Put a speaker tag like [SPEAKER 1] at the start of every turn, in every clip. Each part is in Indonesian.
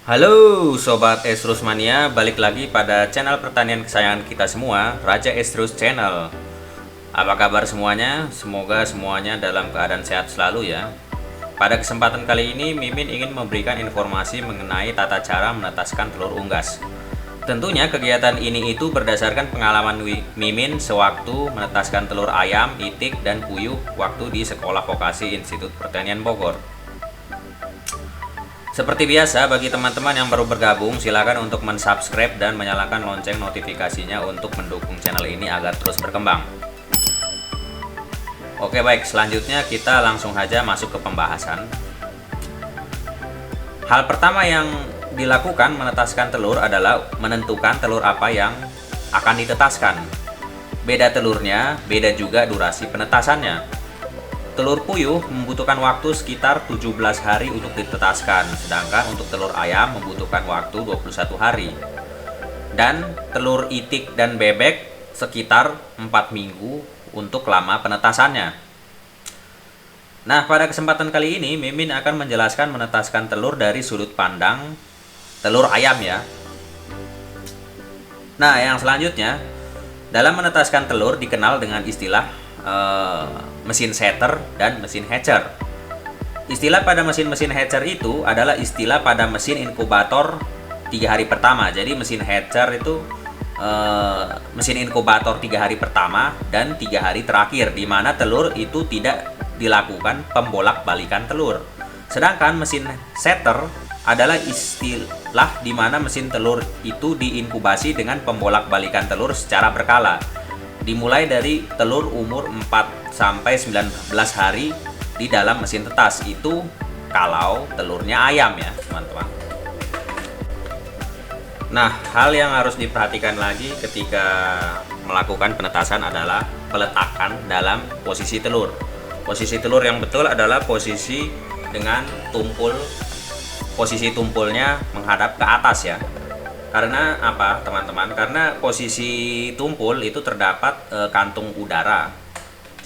[SPEAKER 1] Halo Sobat Estrus Mania, balik lagi pada channel pertanian kesayangan kita semua, Raja Estrus Channel. Apa kabar semuanya? Semoga semuanya dalam keadaan sehat selalu ya. Pada kesempatan kali ini, Mimin ingin memberikan informasi mengenai tata cara menetaskan telur unggas. Tentunya kegiatan ini itu berdasarkan pengalaman Mimin sewaktu menetaskan telur ayam, itik, dan puyuh waktu di Sekolah Vokasi Institut Pertanian Bogor. Seperti biasa, bagi teman-teman yang baru bergabung, silakan untuk mensubscribe dan menyalakan lonceng notifikasinya untuk mendukung channel ini agar terus berkembang. Oke baik, selanjutnya kita langsung saja masuk ke pembahasan. Hal pertama yang dilakukan menetaskan telur adalah menentukan telur apa yang akan ditetaskan. Beda telurnya, beda juga durasi penetasannya. Telur puyuh membutuhkan waktu sekitar 17 hari untuk ditetaskan, sedangkan untuk telur ayam membutuhkan waktu 21 hari. Dan telur itik dan bebek sekitar 4 minggu untuk lama penetasannya. Nah, pada kesempatan kali ini Mimin akan menjelaskan menetaskan telur dari sudut pandang telur ayam ya. Nah, yang selanjutnya, dalam menetaskan telur dikenal dengan istilah mesin setter dan mesin hatcher. Istilah pada mesin-mesin hatcher itu adalah istilah pada mesin inkubator 3 hari pertama. Jadi mesin hatcher itu mesin inkubator 3 hari pertama dan 3 hari terakhir, di mana telur itu tidak dilakukan pembolak-balikan telur. Sedangkan mesin setter adalah istilah di mana mesin telur itu diinkubasi dengan pembolak-balikan telur secara berkala. Dimulai dari telur umur 4 sampai 19 hari di dalam mesin tetas, itu kalau telurnya ayam ya teman-teman. Nah, hal yang harus diperhatikan lagi ketika melakukan penetasan adalah peletakan dalam posisi telur. Posisi telur yang betul adalah posisi dengan tumpul, posisi tumpulnya menghadap ke atas ya. Karena apa teman-teman? Karena posisi tumpul itu terdapat kantung udara.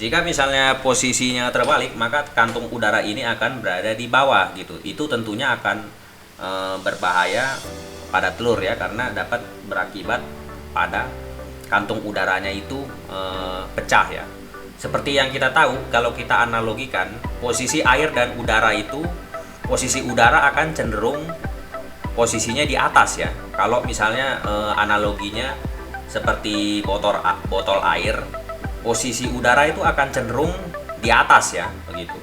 [SPEAKER 1] Jika misalnya posisinya terbalik, maka kantung udara ini akan berada di bawah gitu. Itu tentunya akan berbahaya pada telur ya, karena dapat berakibat pada kantung udaranya itu pecah ya. Seperti yang kita tahu, kalau kita analogikan posisi air dan udara itu, posisi udara akan cenderung posisinya di atas ya. Kalau misalnya analoginya seperti botol air, posisi udara itu akan cenderung di atas ya, begitu.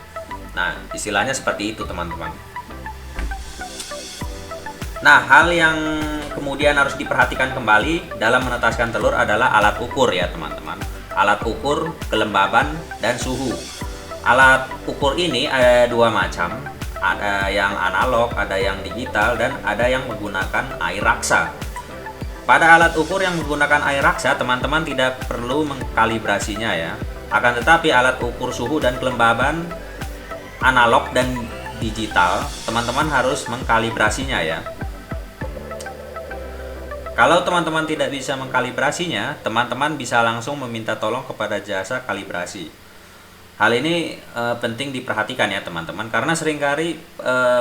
[SPEAKER 1] Nah, istilahnya seperti itu teman-teman. Nah, hal yang kemudian harus diperhatikan kembali dalam menetaskan telur adalah alat ukur ya teman-teman. Alat ukur kelembaban dan suhu. Alat ukur ini ada dua macam. Ada yang analog, ada yang digital, dan ada yang menggunakan air raksa. Pada alat ukur yang menggunakan air raksa, teman-teman tidak perlu mengkalibrasinya ya. Akan tetapi alat ukur suhu dan kelembaban analog dan digital, teman-teman harus mengkalibrasinya ya. Kalau teman-teman tidak bisa mengkalibrasinya, teman-teman bisa langsung meminta tolong kepada jasa kalibrasi. Hal ini penting diperhatikan ya teman-teman, karena seringkali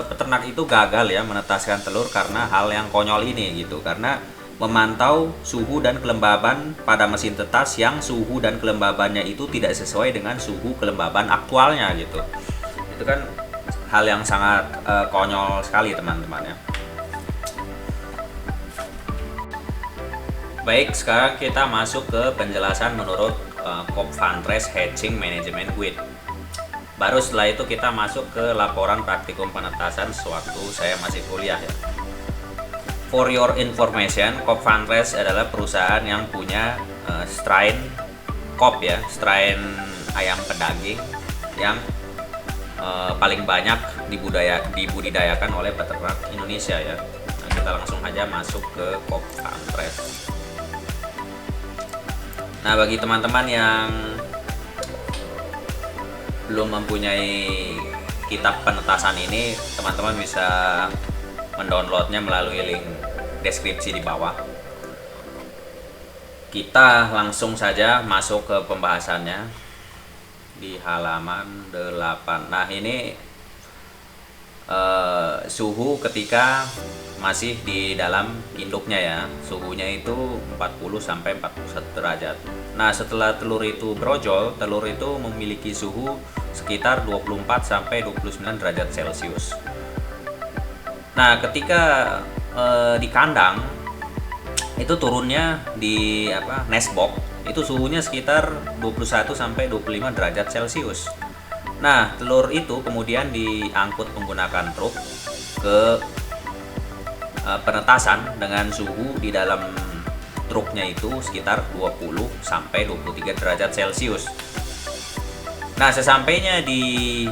[SPEAKER 1] peternak itu gagal ya menetaskan telur karena hal yang konyol ini gitu, karena memantau suhu dan kelembaban pada mesin tetas yang suhu dan kelembabannya itu tidak sesuai dengan suhu kelembaban aktualnya gitu. Itu kan hal yang sangat konyol sekali teman-teman ya. Baik, sekarang kita masuk ke penjelasan menurut Kopfantres Hatching Management Guide. Baru setelah itu kita masuk ke laporan praktikum penetasan sewaktu saya masih kuliah ya. For your information, Kopfantres adalah perusahaan yang punya strain Kop ya, strain ayam pedaging yang paling banyak dibudidayakan oleh peternak Indonesia ya. Nah, kita langsung aja masuk ke Kopfantres. Nah, bagi teman-teman yang belum mempunyai kitab penetasan ini, teman-teman bisa mendownloadnya melalui link deskripsi di bawah. Kita langsung saja masuk ke pembahasannya di halaman 8. Nah, ini suhu ketika masih di dalam induknya ya. Suhunya itu 40 sampai 41 derajat. Nah, setelah telur itu brojol, telur itu memiliki suhu sekitar 24 sampai 29 derajat Celcius. Nah, ketika di kandang itu turunnya di nest box itu suhunya sekitar 21 sampai 25 derajat Celcius. Nah, telur itu kemudian diangkut menggunakan truk ke penetasan dengan suhu di dalam truknya itu sekitar 20 sampai 23 derajat Celcius. Nah, sesampainya di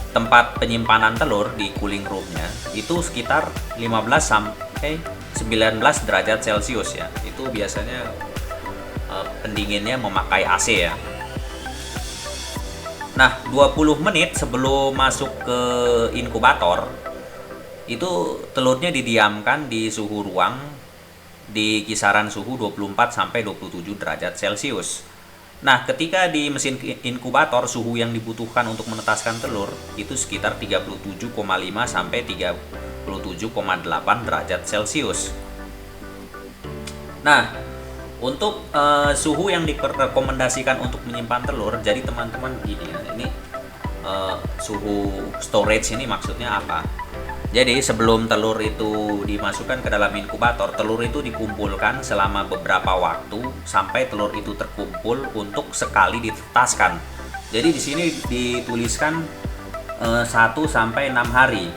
[SPEAKER 1] tempat penyimpanan telur di cooling roomnya itu sekitar 15 sampai 19 derajat Celcius ya. Itu biasanya pendinginnya memakai AC ya. Nah, 20 menit sebelum masuk ke inkubator itu telurnya didiamkan di suhu ruang di kisaran suhu 24 sampai 27 derajat Celcius. Nah, ketika di mesin inkubator suhu yang dibutuhkan untuk menetaskan telur itu sekitar 37,5 sampai 37,8 derajat Celcius. Nah, untuk suhu yang direkomendasikan untuk menyimpan telur, jadi teman-teman gini ya, ini suhu storage ini maksudnya apa? Jadi sebelum telur itu dimasukkan ke dalam inkubator, telur itu dikumpulkan selama beberapa waktu sampai telur itu terkumpul untuk sekali ditetaskan. Jadi di sini dituliskan 1 sampai 6 hari.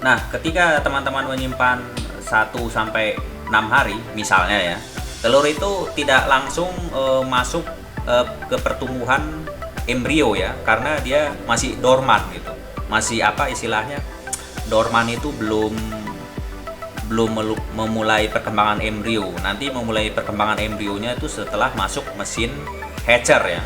[SPEAKER 1] Nah, ketika teman-teman menyimpan 1 sampai 6 hari misalnya ya, telur itu tidak langsung masuk ke pertumbuhan embrio ya, karena dia masih dorman gitu. Masih istilahnya dorman itu belum memulai perkembangan embrio. Nanti memulai perkembangan embrionya itu setelah masuk mesin hatcher ya.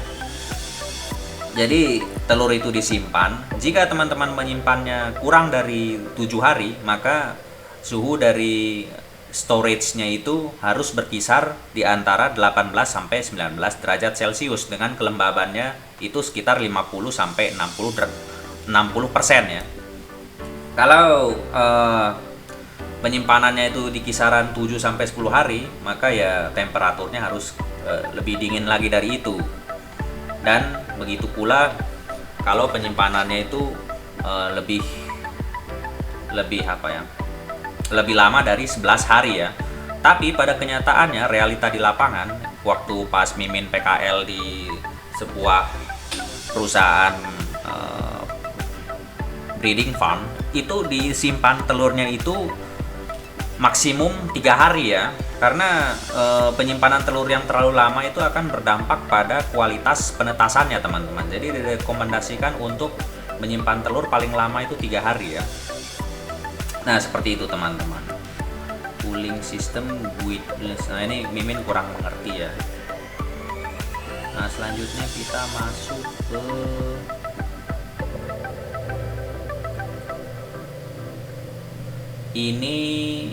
[SPEAKER 1] Jadi telur itu disimpan. Jika teman-teman menyimpannya kurang dari 7 hari, maka suhu dari storage-nya itu harus berkisar di antara 18 sampai 19 derajat Celcius dengan kelembabannya itu sekitar 50 sampai 60% ya. Kalau penyimpanannya itu di kisaran 7 sampai 10 hari, maka ya temperaturnya harus lebih dingin lagi dari itu. Dan begitu pula kalau penyimpanannya itu lebih lama dari 11 hari ya. Tapi pada kenyataannya realita di lapangan, waktu pas Mimin PKL di sebuah perusahaan breeding farm, itu disimpan telurnya itu maksimum 3 hari ya, karena penyimpanan telur yang terlalu lama itu akan berdampak pada kualitas penetasannya teman-teman. Jadi direkomendasikan untuk menyimpan telur paling lama itu 3 hari ya. Nah, seperti itu teman-teman. Cooling system with, nah ini Mimin kurang mengerti ya. Nah, selanjutnya kita masuk ke ini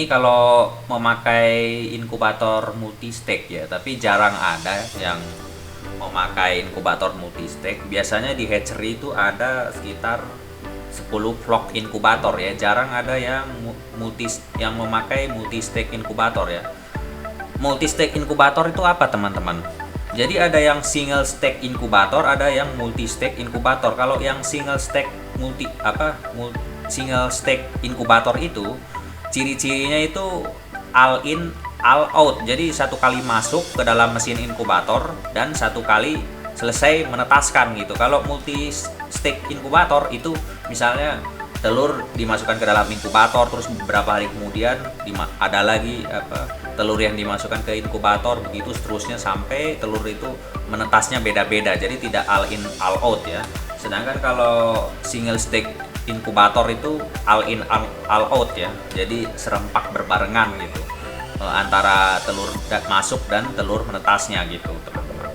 [SPEAKER 1] kalau memakai inkubator multi-stage ya, tapi jarang ada yang memakai inkubator multi-stage. Biasanya di hatchery itu ada sekitar 10 flock inkubator ya, jarang ada yang memakai multi-stage inkubator ya. Multi-stage inkubator itu apa teman-teman? Jadi ada yang single stack inkubator, ada yang multi stack inkubator. Kalau yang single stack inkubator itu ciri-cirinya itu all in all out. Jadi satu kali masuk ke dalam mesin inkubator dan satu kali selesai menetaskan gitu. Kalau multi stack inkubator itu misalnya telur dimasukkan ke dalam inkubator, terus beberapa hari kemudian ada lagi telur yang dimasukkan ke inkubator, begitu seterusnya sampai telur itu menetasnya beda-beda, jadi tidak all in all out ya. Sedangkan kalau single stack inkubator itu all in all out ya, jadi serempak berbarengan gitu antara telur masuk dan telur menetasnya gitu teman-teman.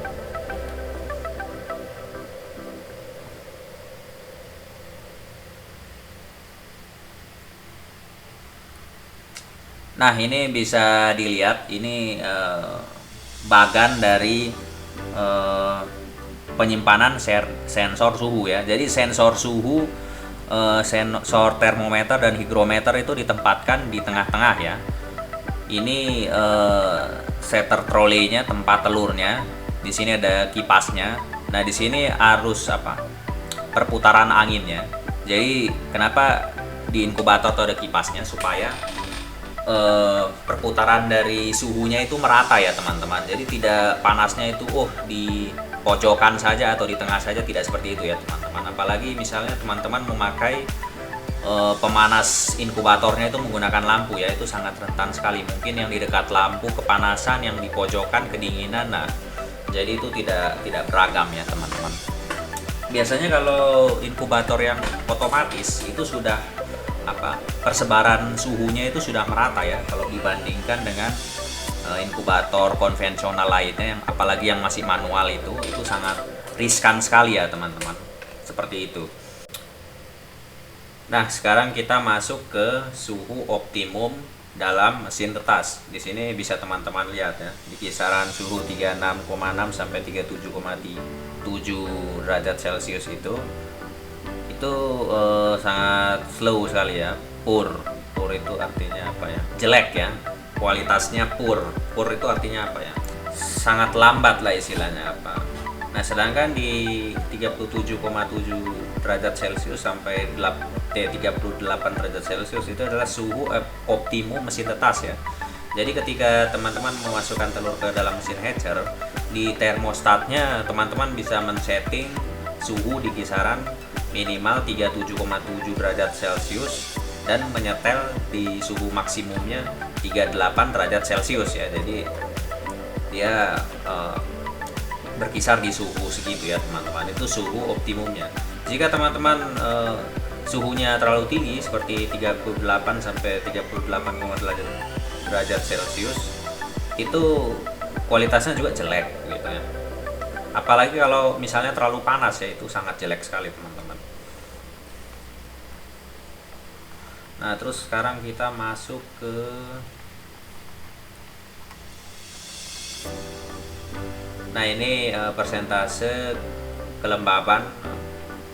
[SPEAKER 1] Nah, ini bisa dilihat, ini bagan dari penyimpanan sensor suhu ya. Jadi sensor suhu, sensor termometer dan hygrometer itu ditempatkan di tengah-tengah ya. Ini setter trolley-nya, tempat telurnya. Di sini ada kipasnya. Nah, di sini arus perputaran anginnya. Jadi kenapa di inkubator itu ada kipasnya, supaya perputaran dari suhunya itu merata ya teman-teman. Jadi tidak panasnya itu di pojokan saja atau di tengah saja, tidak seperti itu ya teman-teman. Apalagi misalnya teman-teman memakai pemanas inkubatornya itu menggunakan lampu ya, itu sangat rentan sekali. Mungkin yang di dekat lampu kepanasan, yang di pojokan kedinginan. Nah, jadi itu tidak beragam ya teman-teman. Biasanya kalau inkubator yang otomatis itu sudah persebaran suhunya itu sudah merata ya, kalau dibandingkan dengan inkubator konvensional lainnya, yang apalagi yang masih manual itu sangat riskan sekali ya teman-teman, seperti itu. Nah, sekarang kita masuk ke suhu optimum dalam mesin tetas. Di sini bisa teman-teman lihat ya, di kisaran suhu 36,6 sampai 37,7 derajat Celcius itu sangat slow sekali ya. Poor itu artinya apa ya? Jelek ya. Kualitasnya poor itu artinya apa ya? Sangat lambat lah istilahnya apa. Nah, sedangkan di 37,7 derajat Celcius sampai 38 derajat Celcius itu adalah suhu optimum mesin tetas ya. Jadi ketika teman-teman memasukkan telur ke dalam mesin hatcher, di termostatnya teman-teman bisa men-setting suhu di kisaran minimal 37,7 derajat Celcius dan menyetel di suhu maksimumnya 38 derajat Celcius ya. Jadi dia berkisar di suhu segitu ya teman-teman. Itu suhu optimumnya. Jika teman-teman suhunya terlalu tinggi seperti 38 sampai 38,8 derajat Celcius, itu kualitasnya juga jelek gitu ya. Apalagi kalau misalnya terlalu panas ya, itu sangat jelek sekali teman-teman. Nah, terus sekarang kita masuk ke ini persentase kelembaban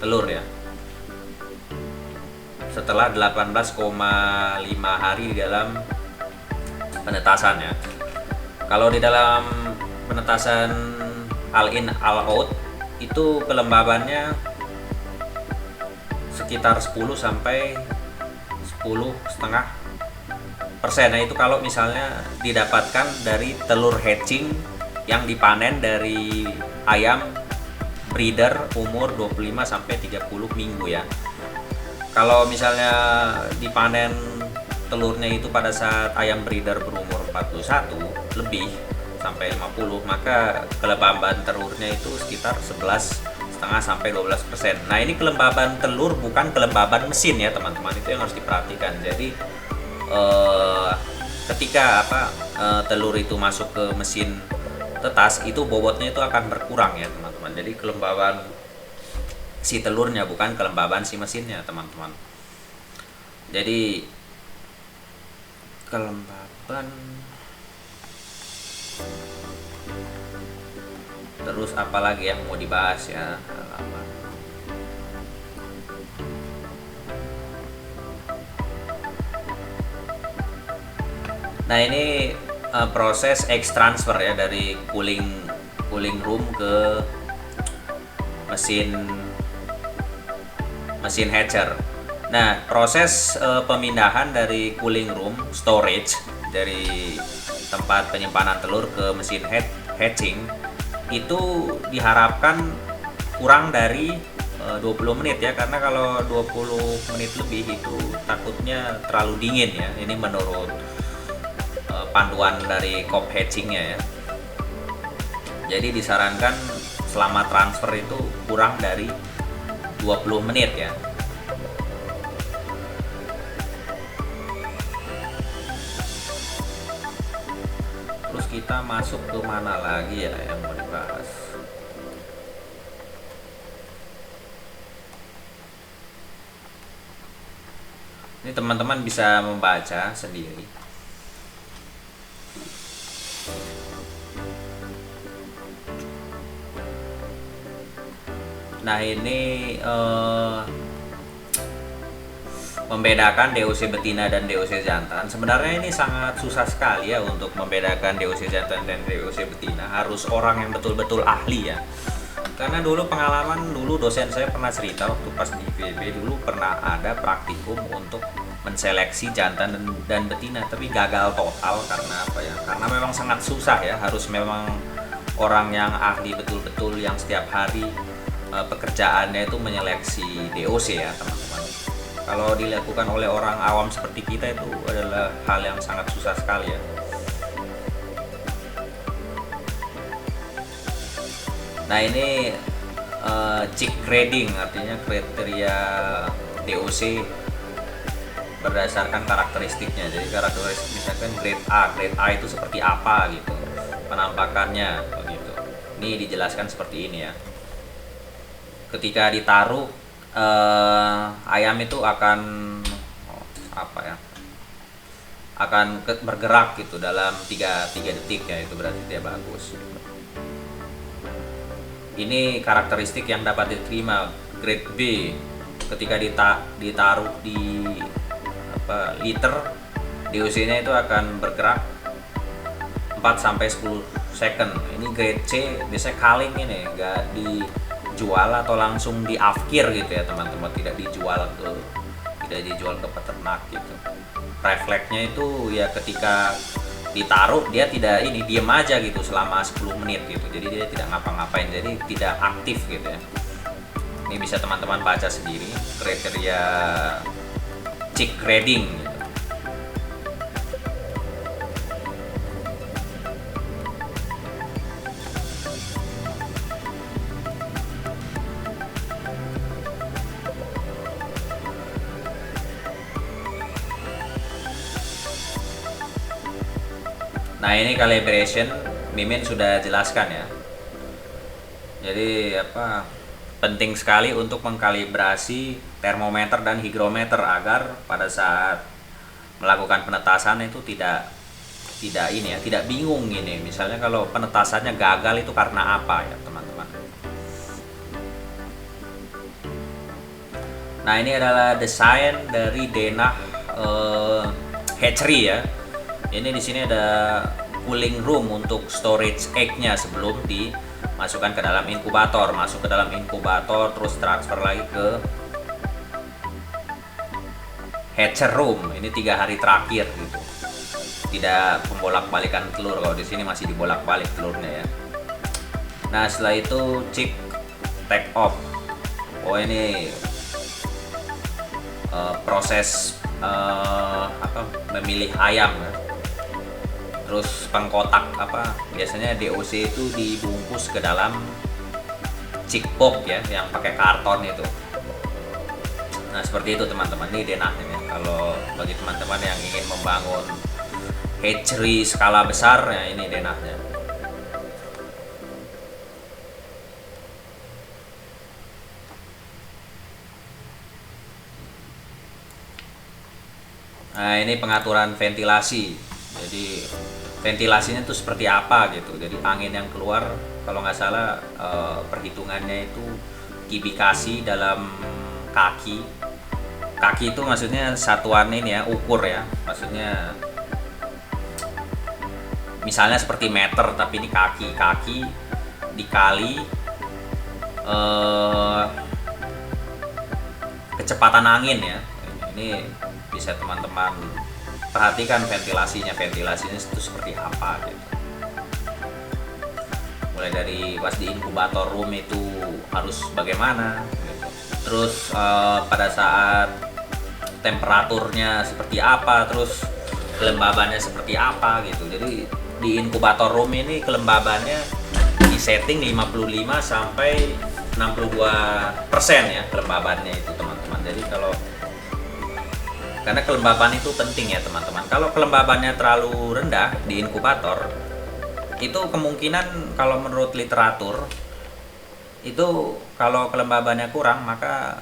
[SPEAKER 1] telur ya, setelah 18,5 hari di dalam penetasan ya. Kalau di dalam penetasan all in all out itu kelembabannya sekitar 10 sampai 10,5%. Nah, itu kalau misalnya didapatkan dari telur hatching yang dipanen dari ayam breeder umur 25 sampai 30 minggu ya. Kalau misalnya dipanen telurnya itu pada saat ayam breeder berumur 41 lebih sampai 50, maka kelembaban telurnya itu sekitar 11,5 sampai 12%. Nah, ini kelembaban telur, bukan kelembaban mesin ya teman-teman, itu yang harus diperhatikan. Jadi ketika telur itu masuk ke mesin tetas, itu bobotnya itu akan berkurang ya teman-teman. Jadi kelembaban si telurnya, bukan kelembaban si mesinnya teman-teman. Jadi kelembaban, terus apalagi yang mau dibahas ya. Nah, ini proses X transfer ya, dari cooling room ke mesin hatcher. Nah, proses pemindahan dari cooling room storage, dari tempat penyimpanan telur ke mesin hatching, itu diharapkan kurang dari 20 menit ya, karena kalau 20 menit lebih itu takutnya terlalu dingin ya. Ini menurut panduan dari COP hatchingnya ya. Jadi disarankan selama transfer itu kurang dari 20 menit ya. Terus kita masuk ke mana lagi ya yang mau dibahas? Ini teman-teman bisa membaca sendiri. Nah ini membedakan DOC betina dan DOC jantan. Sebenarnya ini sangat susah sekali ya untuk membedakan DOC jantan dan DOC betina. Harus orang yang betul-betul ahli ya. Karena dulu pengalaman dosen saya pernah cerita waktu pas di IPB dulu pernah ada praktikum untuk menseleksi jantan dan betina, tapi gagal total karena apa ya? Karena memang sangat susah ya. Harus memang orang yang ahli betul-betul yang setiap hari pekerjaannya itu menyeleksi DOC ya teman-teman. Kalau dilakukan oleh orang awam seperti kita itu adalah hal yang sangat susah sekali ya. Nah ini chick grading, artinya kriteria DOC berdasarkan karakteristiknya. Jadi karakteristik misalkan grade A itu seperti apa gitu penampakannya begitu. Ini dijelaskan seperti ini ya. Ketika ditaruh ayam itu akan akan bergerak gitu dalam 3 detik ya, itu berarti dia bagus. Ini karakteristik yang dapat diterima. Grade B ketika ditaruh di liter, DOC-nya itu akan bergerak 4 sampai 10 second. Ini grade C biasanya kaling, ini enggak dijual atau langsung diafkir gitu ya teman-teman, tidak dijual ke peternak gitu. Refleksnya itu ya ketika ditaruh dia tidak diem aja gitu selama 10 menit gitu, jadi dia tidak ngapa-ngapain, jadi tidak aktif gitu ya. Ini bisa teman-teman baca sendiri kriteria chick grading gitu. Nah ini calibration Mimin sudah jelaskan ya. Jadi penting sekali untuk mengkalibrasi termometer dan hygrometer agar pada saat melakukan penetasan itu tidak bingung ini. Misalnya kalau penetasannya gagal itu karena apa ya teman-teman. Nah ini adalah desain dari denah hatchery ya. Ini di sini ada cooling room untuk storage egg-nya sebelum dimasukkan ke dalam inkubator. Masuk ke dalam inkubator terus transfer lagi ke hatcher room. Ini 3 hari terakhir gitu. Tidak pembolak-balikan telur, kalau di sini masih dibolak-balik telurnya ya. Nah, setelah itu chick take off. Oh, ini proses memilih ayam ya. Terus pengkotak biasanya DOC itu dibungkus ke dalam chick box ya, yang pakai karton itu. Nah seperti itu teman-teman, ini denahnya ya. Kalau bagi teman-teman yang ingin membangun hatchery skala besar ya, ini denahnya. Nah ini pengaturan ventilasi. Jadi ventilasinya itu seperti apa gitu. Jadi angin yang keluar kalau nggak salah perhitungannya itu kubikasi dalam kaki itu maksudnya satuan ini ya, ukur ya, maksudnya misalnya seperti meter tapi ini kaki dikali kecepatan angin ya. Ini bisa teman-teman perhatikan ventilasinya itu seperti apa gitu. Mulai dari pas di inkubator room itu harus bagaimana gitu. Terus pada saat temperaturnya seperti apa, terus kelembabannya seperti apa gitu. Jadi di inkubator room ini kelembabannya di setting 55 sampai 62% ya kelembabannya itu teman-teman. Jadi karena kelembaban itu penting ya teman-teman. Kalau kelembabannya terlalu rendah di inkubator, itu kemungkinan kalau menurut literatur itu kalau kelembabannya kurang, maka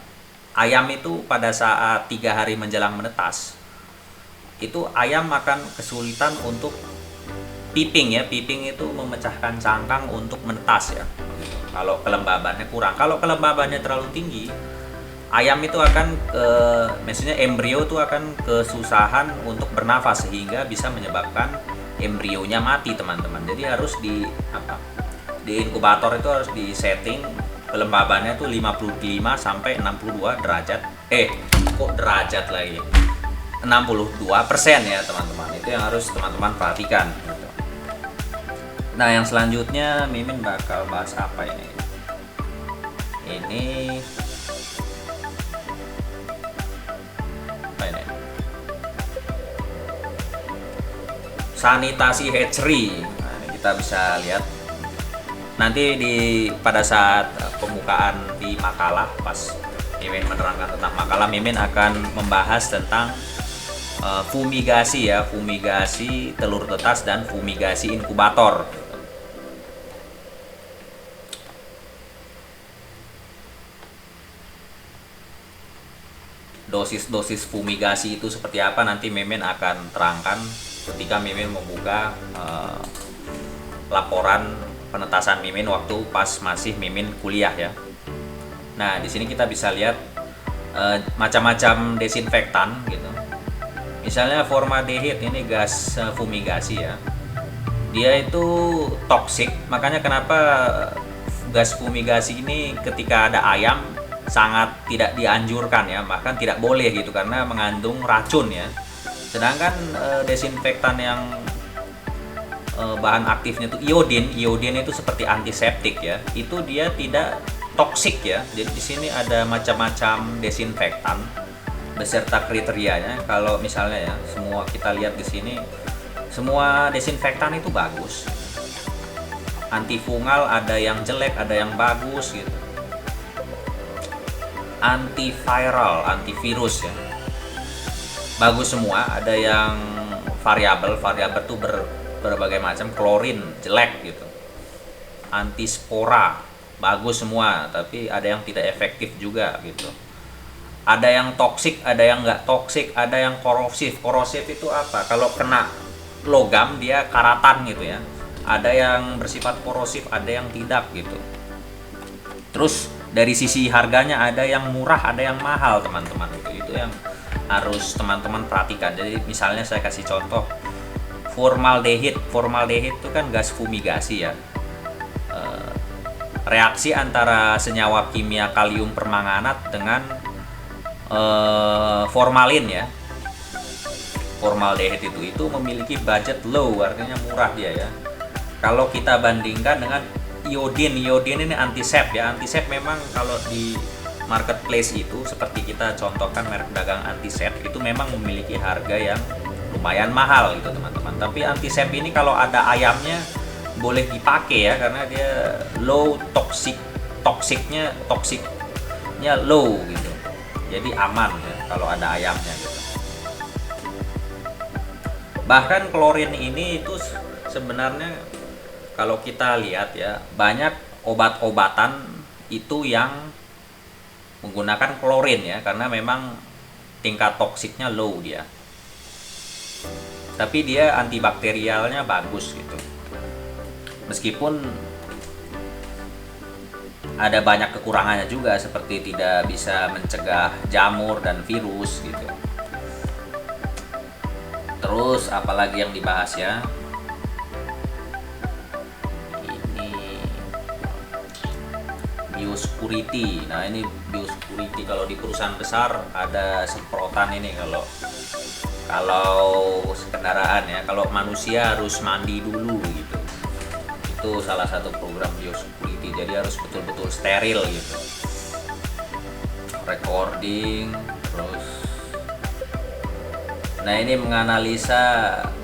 [SPEAKER 1] ayam itu pada saat 3 hari menjelang menetas itu ayam akan kesulitan untuk piping ya. Piping itu memecahkan cangkang untuk menetas ya. kalau kelembabannya kurang. Kalau kelembabannya terlalu tinggi, ayam itu akan maksudnya embrio itu akan kesusahan untuk bernafas sehingga bisa menyebabkan embrionya mati, teman-teman. Jadi harus di inkubator itu harus di setting kelembabannya tuh 55 sampai 62 derajat. Kok derajat lagi? 62% ya, teman-teman. Itu yang harus teman-teman perhatikan. Nah, yang selanjutnya Mimin bakal bahas apa ini? Ini apa ini? Sanitasi hatchery. Nah, ini kita bisa lihat nanti pada saat pembukaan di makalah, pas Mimin menerangkan tentang makalah, Mimin akan membahas tentang fumigasi ya, fumigasi telur tetas dan fumigasi inkubator. Dosis-dosis fumigasi itu seperti apa nanti Mimin akan terangkan ketika Mimin membuka laporan penetasan Mimin waktu pas masih Mimin kuliah ya. Nah, di sini kita bisa lihat macam-macam desinfektan gitu. Misalnya formaldehid, ini gas fumigasi ya. Dia itu toksik, makanya kenapa gas fumigasi ini ketika ada ayam sangat tidak dianjurkan ya, bahkan tidak boleh gitu karena mengandung racun ya. Sedangkan desinfektan yang bahan aktifnya itu iodin itu seperti antiseptik ya. Itu dia tidak toksik ya. Jadi di sini ada macam-macam desinfektan beserta kriterianya. Kalau misalnya ya, semua kita lihat di sini semua desinfektan itu bagus. Antifungal ada yang jelek, ada yang bagus gitu. Antiviral, antivirus ya, bagus semua. Ada yang variabel tuh berbagai macam. Klorin jelek gitu. Antispora bagus semua, tapi ada yang tidak efektif juga gitu. Ada yang toksik, ada yang nggak toksik, ada yang korosif. Korosif itu apa? Kalau kena logam dia karatan gitu ya. Ada yang bersifat korosif, ada yang tidak gitu. Terus dari sisi harganya ada yang murah, ada yang mahal, teman-teman. Itu yang harus teman-teman perhatikan. Jadi misalnya saya kasih contoh formaldehid. Formaldehid itu kan gas fumigasi ya. Reaksi antara senyawa kimia kalium permanganat dengan formalin ya. Formaldehid itu memiliki budget low, artinya murah dia ya. Kalau kita bandingkan dengan iodin ini antisep ya. Antisep memang kalau di marketplace itu seperti kita contohkan merek dagang antisep itu memang memiliki harga yang lumayan mahal gitu, teman-teman. Tapi antisep ini kalau ada ayamnya boleh dipakai ya, karena dia low toksiknya low gitu. Jadi aman ya kalau ada ayamnya gitu. Bahkan klorin ini itu sebenarnya kalau kita lihat ya, banyak obat-obatan itu yang menggunakan klorin ya, karena memang tingkat toksiknya low dia. Tapi dia antibakterialnya bagus gitu. Meskipun ada banyak kekurangannya juga, seperti tidak bisa mencegah jamur dan virus gitu. Terus apalagi yang dibahas ya? Biosecurity. Nah, ini biosecurity kalau di perusahaan besar ada semprotan ini kalau kendaraan ya. Kalau manusia harus mandi dulu gitu. Itu salah satu program biosecurity. Jadi harus betul-betul steril gitu. Recording terus. Nah, ini menganalisa,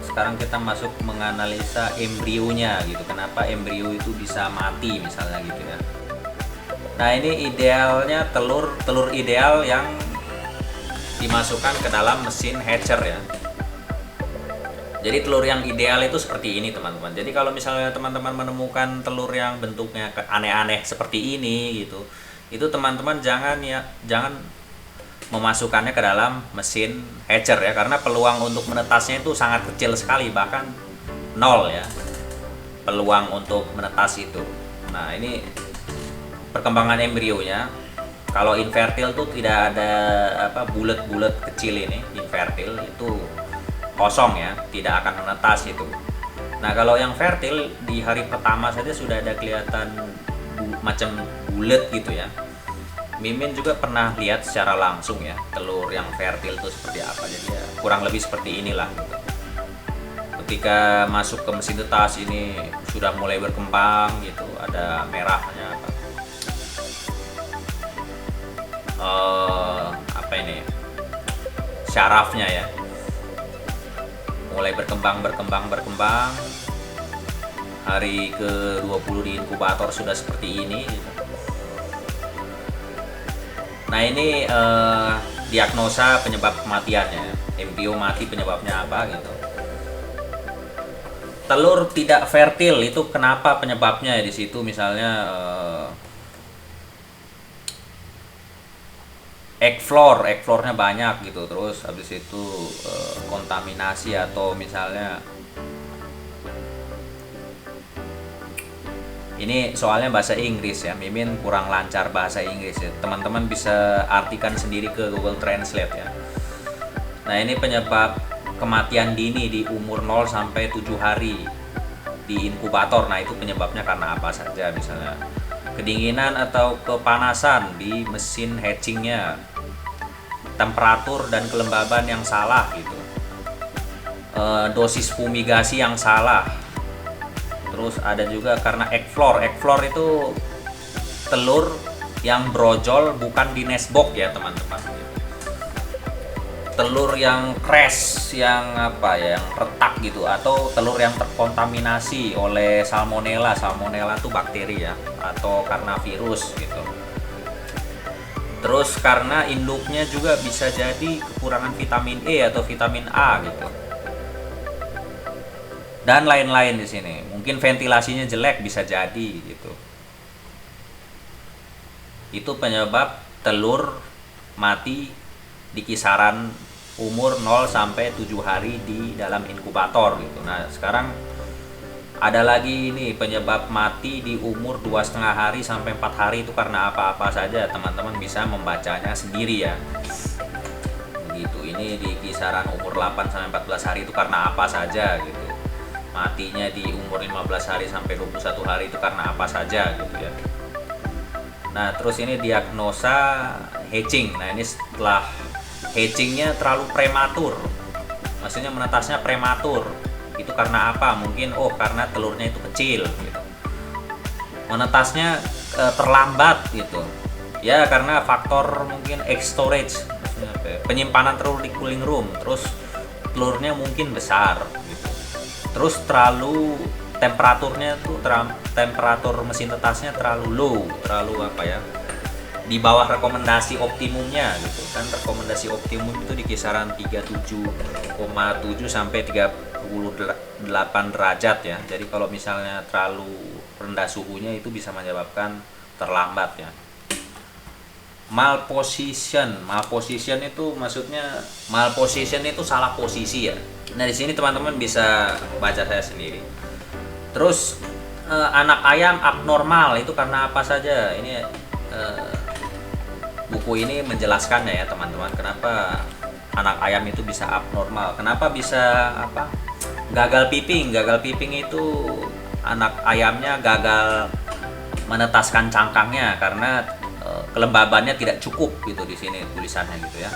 [SPEAKER 1] sekarang kita masuk menganalisa embrionya gitu. Kenapa embrio itu bisa mati misalnya gitu ya. Nah, ini idealnya telur ideal yang dimasukkan ke dalam mesin hatcher ya. Jadi telur yang ideal itu seperti ini, teman-teman. Jadi kalau misalnya teman-teman menemukan telur yang bentuknya aneh-aneh seperti ini gitu, itu teman-teman jangan memasukkannya ke dalam mesin hatcher ya, karena peluang untuk menetasnya itu sangat kecil sekali, bahkan nol ya peluang untuk menetas itu. Nah, ini perkembangan embrionya. Kalau infertil tuh tidak ada bulat-bulat kecil ini, infertil itu kosong ya, tidak akan menetas itu. Nah kalau yang fertil di hari pertama saja sudah ada kelihatan macam bulat gitu ya. Mimin juga pernah lihat secara langsung ya telur yang fertil itu seperti apa, jadi ya kurang lebih seperti inilah gitu. Ketika masuk ke mesin tetas ini sudah mulai berkembang gitu, ada merahnya syarafnya ya, mulai berkembang. Hari ke-20 di inkubator sudah seperti ini gitu. Nah ini diagnosa penyebab kematiannya, embrio mati penyebabnya apa gitu. Telur tidak fertil itu kenapa penyebabnya ya, di situ misalnya egg floornya banyak gitu, terus habis itu kontaminasi atau misalnya ini soalnya bahasa Inggris ya, Mimin kurang lancar bahasa Inggris ya, teman-teman bisa artikan sendiri ke Google Translate ya. Nah ini penyebab kematian dini di umur 0 sampai 7 hari di inkubator. Nah itu penyebabnya karena apa saja, misalnya kedinginan atau kepanasan di mesin hatchingnya, temperatur dan kelembaban yang salah gitu, dosis fumigasi yang salah. Terus ada juga karena egg floor itu telur yang brojol bukan di nestbox ya teman-teman. Telur yang crash, yang yang retak gitu, atau telur yang terkontaminasi oleh salmonella itu bakteri ya, atau karena virus gitu. Terus karena induknya juga bisa jadi kekurangan vitamin E atau vitamin A gitu. Dan lain-lain di sini. Mungkin ventilasinya jelek bisa jadi gitu. Itu penyebab telur mati di kisaran umur 0 sampai 7 hari di dalam inkubator gitu. Nah, sekarang ada lagi ini penyebab mati di umur 2,5 hari sampai 4 hari itu karena apa-apa saja. Teman-teman bisa membacanya sendiri ya. Begitu. Ini di kisaran umur 8 sampai 14 hari itu karena apa saja gitu. Matinya di umur 15 hari sampai 21 hari itu karena apa saja gitu ya. Nah, terus ini diagnosa hatching. Nah, ini setelah hatchingnya terlalu prematur, maksudnya menetasnya prematur. Itu karena apa? Mungkin karena telurnya itu kecil gitu. Menetasnya terlambat gitu. Ya karena faktor mungkin egg storage, maksudnya penyimpanan telur di cooling room. Terus telurnya mungkin besar gitu. Terus terlalu temperaturnya tuh temperatur mesin tetasnya terlalu low, terlalu di bawah rekomendasi optimumnya gitu kan. Rekomendasi optimum itu di kisaran 37,7 sampai 38 derajat ya. Jadi kalau misalnya terlalu rendah suhunya itu bisa menyebabkan terlambat ya. Malposition itu maksudnya malposition itu salah posisi ya. Nah di sini teman-teman bisa baca saya sendiri. Terus anak ayam abnormal itu karena apa saja? Ini buku ini menjelaskannya ya teman-teman, kenapa anak ayam itu bisa abnormal, kenapa bisa gagal piping. Gagal piping itu anak ayamnya gagal menetaskan cangkangnya karena kelembabannya tidak cukup gitu, di sini tulisannya gitu ya.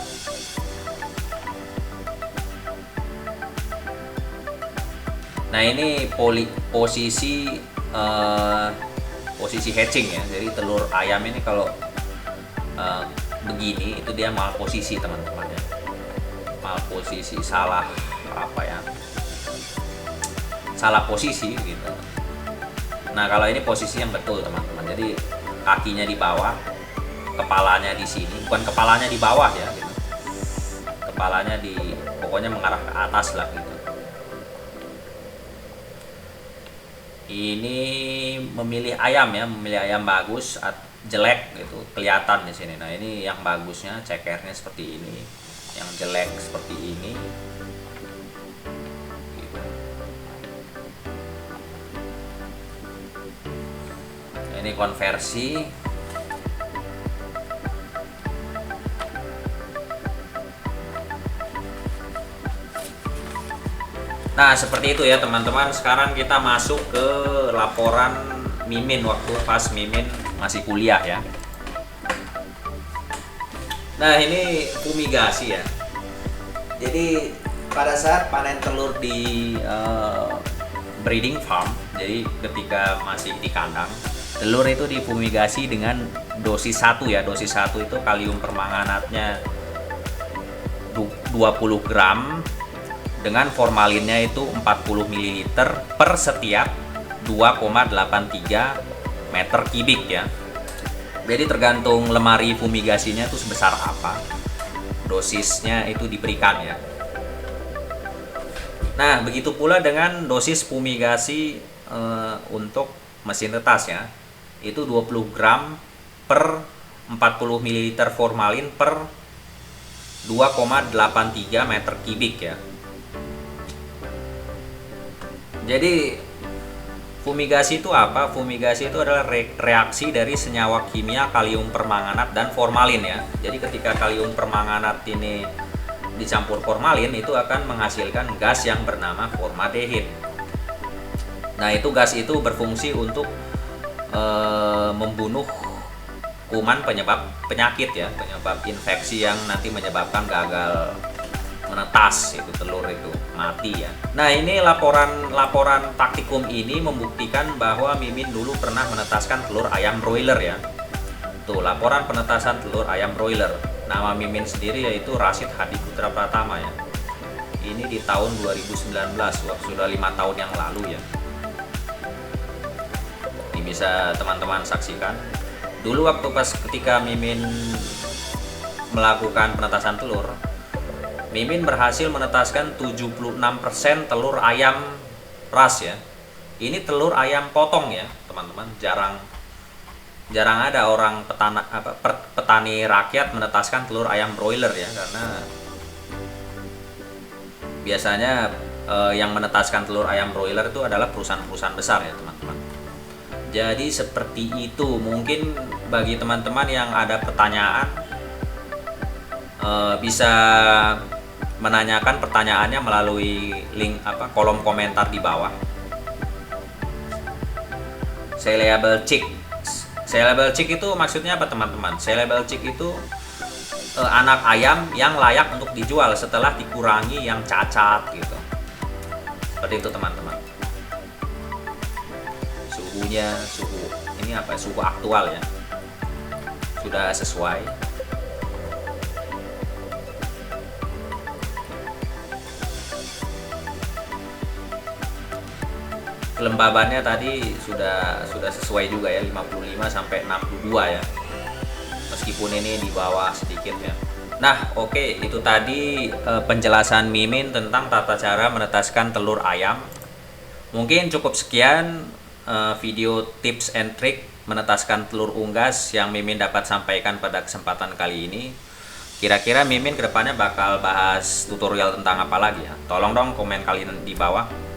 [SPEAKER 1] Nah ini posisi hatching ya. Jadi telur ayam ini kalau begini itu dia malposisi teman-teman ya. Malposisi, salah salah posisi gitu. Nah kalau ini posisi yang betul teman-teman. Jadi kakinya di bawah, kepalanya di sini, bukan kepalanya di bawah ya gitu. Kepalanya pokoknya mengarah ke atas lah gitu. Ini memilih ayam bagus, jelek gitu, kelihatan di sini. Nah ini yang bagusnya cekernya seperti ini, yang jelek seperti ini. Gitu. Ini konversi. Nah, seperti itu ya teman-teman. Sekarang kita masuk ke laporan Mimin waktu pas Mimin masih kuliah ya. Nah, ini fumigasi ya. Jadi pada saat panen telur di breeding farm, jadi ketika masih di kandang, telur itu difumigasi dengan dosis 1 ya. Dosis 1 itu kalium permanganatnya 20 gram dengan formalinnya itu 40 ml per setiap 2,83 meter kubik ya. Jadi tergantung lemari fumigasinya itu sebesar apa, dosisnya itu diberikan ya. Nah, begitu pula dengan dosis fumigasi untuk mesin tetas ya. Itu 20 gram per 40 ml formalin per 2,83 meter kubik ya. Jadi fumigasi itu apa? Fumigasi itu adalah reaksi dari senyawa kimia kalium permanganat dan formalin ya. Jadi ketika kalium permanganat ini dicampur formalin, itu akan menghasilkan gas yang bernama formaldehid. Nah, itu gas itu berfungsi untuk membunuh kuman penyebab penyakit ya, penyebab infeksi yang nanti menyebabkan gagal menetas itu telur itu mati ya. Nah, ini laporan taktikum ini membuktikan bahwa Mimin dulu pernah menetaskan telur ayam broiler ya. Tuh, laporan penetasan telur ayam broiler. Nama Mimin sendiri yaitu Rashid Hadi Putra Pratama ya. Ini di tahun 2019, sudah 5 tahun yang lalu ya. Ini bisa teman-teman saksikan. Dulu waktu pas ketika Mimin melakukan penetasan telur, Mimin berhasil menetaskan 76% telur ayam ras ya. Ini telur ayam potong ya, teman-teman. Jarang ada orang petani rakyat menetaskan telur ayam broiler ya, karena biasanya yang menetaskan telur ayam broiler itu adalah perusahaan-perusahaan besar ya, teman-teman. Jadi seperti itu. Mungkin bagi teman-teman yang ada pertanyaan bisa menanyakan pertanyaannya melalui link kolom komentar di bawah. Saleable chick. Saleable chick itu maksudnya apa, teman-teman? Saleable chick itu anak ayam yang layak untuk dijual setelah dikurangi yang cacat gitu. Seperti itu, teman-teman. Suhunya, suhu aktual ya. Sudah sesuai. Kelembabannya tadi sudah sesuai juga ya, 55 sampai 62 ya. Meskipun ini di bawah sedikit ya. Nah, oke, itu tadi penjelasan Mimin tentang tata cara menetaskan telur ayam. Mungkin cukup sekian video tips and trick menetaskan telur unggas yang Mimin dapat sampaikan pada kesempatan kali ini. Kira-kira Mimin kedepannya bakal bahas tutorial tentang apa lagi ya? Tolong dong komen kalian di bawah.